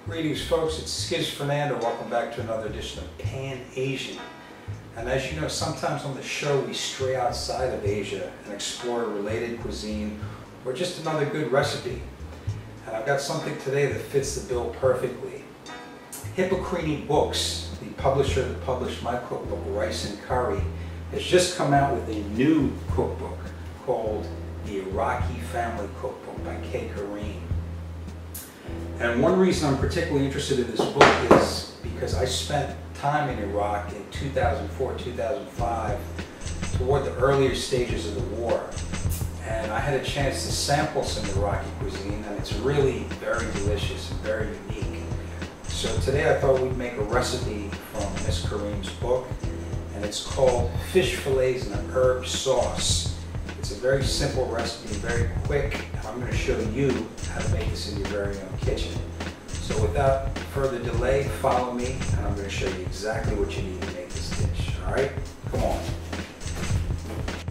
Greetings folks, it's Skiz Fernando. Welcome back to another edition of Pan Asian. And as you know, sometimes on the show we stray outside of Asia and explore a related cuisine or just another good recipe. And I've got something today that fits the bill perfectly. Hippocrene Books, the publisher that published my cookbook, Rice and Curry, has just come out with a new cookbook called the Iraqi Family Cookbook by Kay Karim. And one reason I'm particularly interested in this book is because I spent time in Iraq in 2004-2005 toward the earlier stages of the war. And I had a chance to sample some Iraqi cuisine, and it's really very delicious and very unique. So today I thought we'd make a recipe from Miss Karim's book, and it's called fish fillets in an herb sauce. It's a very simple recipe, very quick, and I'm going to show you how to make this in your very own kitchen. So without further delay, follow me, and I'm going to show you exactly what you need to make this dish. Alright? Come on.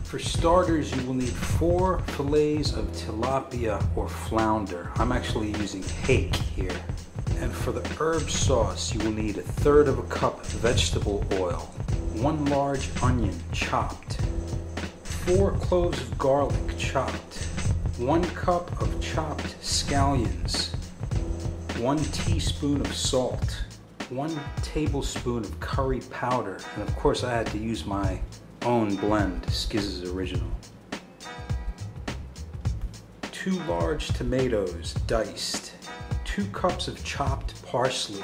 For starters, you will need 4 fillets of tilapia or flounder. I'm actually using hake here. And for the herb sauce, you will need 1/3 of a cup vegetable oil, 1 large onion chopped, 4 cloves of garlic chopped, 1 cup of chopped scallions, 1 teaspoon of salt, 1 tablespoon of curry powder, and of course I had to use my own blend, Skiz's original. 2 large tomatoes diced, 2 cups of chopped parsley,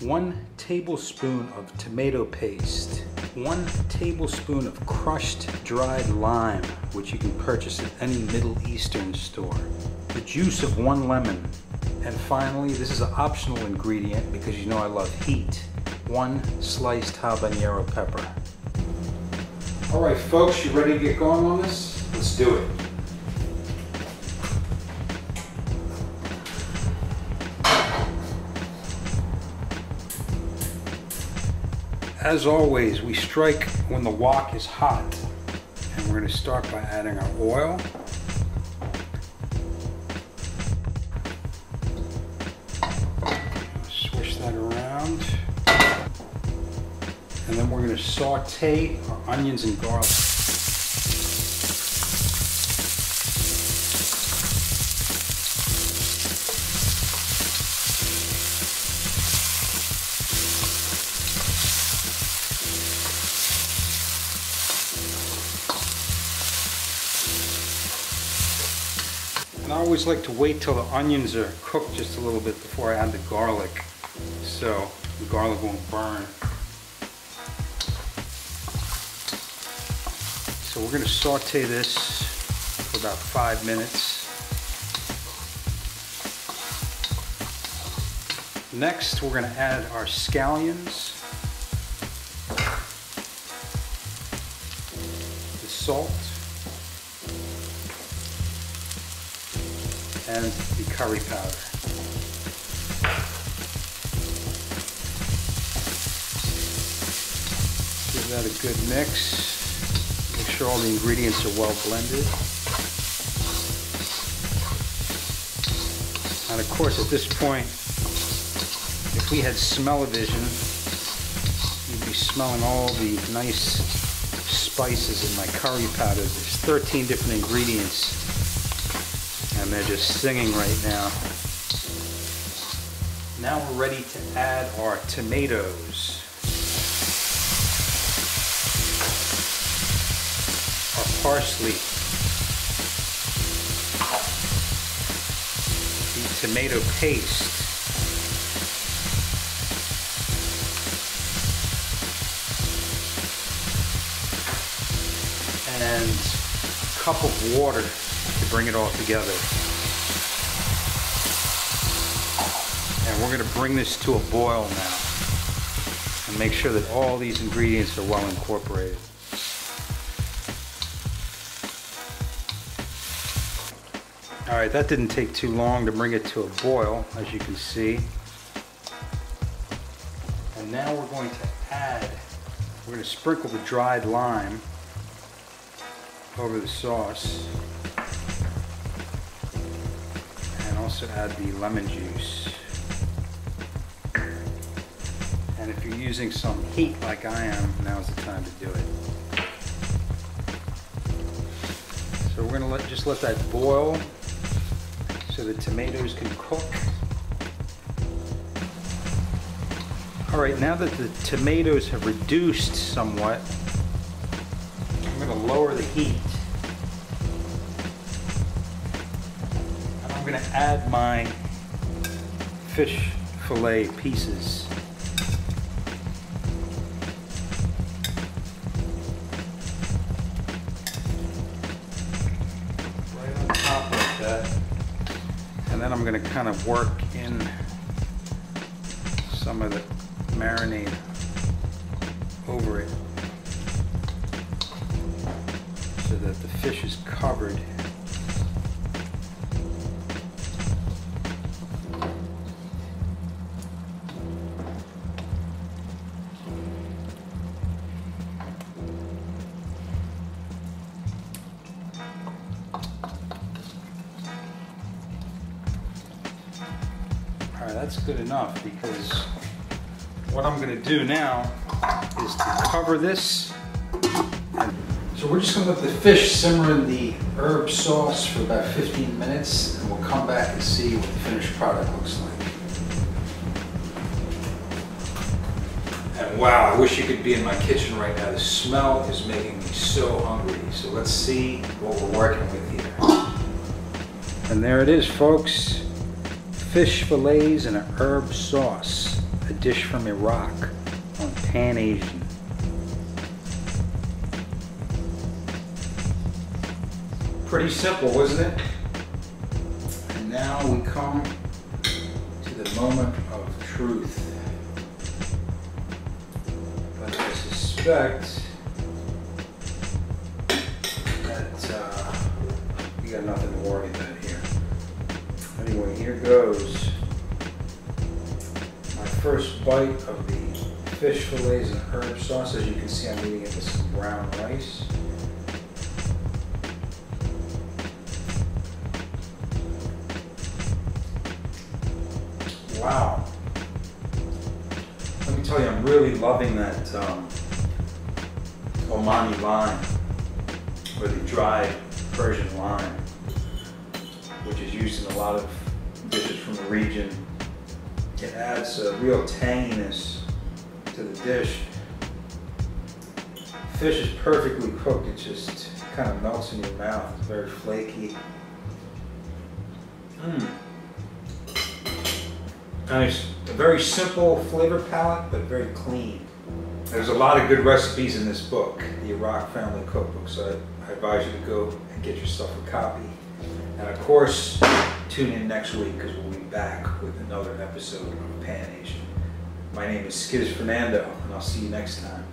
1 tablespoon of tomato paste, 1 tablespoon of crushed dried lime, which you can purchase at any Middle Eastern store, the juice of 1 lemon, and finally, this is an optional ingredient because you know I love heat, 1 sliced habanero pepper. Alright folks, you ready to get going on this? Let's do it. As always, we strike when the wok is hot, and we're going to start by adding our oil. Swish that around, and then we're going to saute our onions and garlic. And I always like to wait till the onions are cooked just a little bit before I add the garlic, so the garlic won't burn. So we're going to saute this for about 5 minutes. Next, we're going to add our scallions, the salt, and the curry powder. Give that a good mix. Make sure all the ingredients are well blended. And of course at this point, if we had smell-o-vision, you'd be smelling all the nice spices in my curry powder. There's 13 different ingredients, and they're just singing right now. Now we're ready to add our tomatoes, our parsley, the tomato paste, and a cup of water to bring it all together. And we're going to bring this to a boil now and make sure that all these ingredients are well incorporated. Alright, that didn't take too long to bring it to a boil, as you can see. And now we're going to sprinkle the dried lime over the sauce. And also add the lemon juice. And if you're using some heat like I am, now's the time to do it. So we're gonna just let that boil so the tomatoes can cook. All right, now that the tomatoes have reduced somewhat, I'm gonna lower the heat. And I'm gonna add my fish fillet pieces. Right on top like that. And then I'm gonna kind of work in some of the marinade over it so that the fish is covered. All right, that's good enough, because what I'm going to do now is to cover this. So we're just going to let the fish simmer in the herb sauce for about 15 minutes, and we'll come back and see what the finished product looks like. And wow, I wish you could be in my kitchen right now. The smell is making me so hungry. So let's see what we're working with here. And there it is, folks. Fish fillets in a herb sauce. A dish from Iraq on Pan Asian. Pretty simple, wasn't it? And now we come to the moment of truth. But I suspect that we got nothing to worry about here. Anyway, here goes. First bite of the fish fillets and herb sauce. As you can see, I'm eating it with some brown rice. Wow. Let me tell you, I'm really loving that Omani lime, or the dried Persian lime, which is used in a lot of dishes from the region. It adds a real tanginess to the dish. Fish is perfectly cooked. It just kind of melts in your mouth. It's very flaky. And it's a very simple flavor palette, but very clean. There's a lot of good recipes in this book, the Iraqi Family Cookbook, so I advise you to go and get yourself a copy. And of course, tune in next week, because we'll be back with another episode of Pan Asian. My name is Skiz Fernando, and I'll see you next time.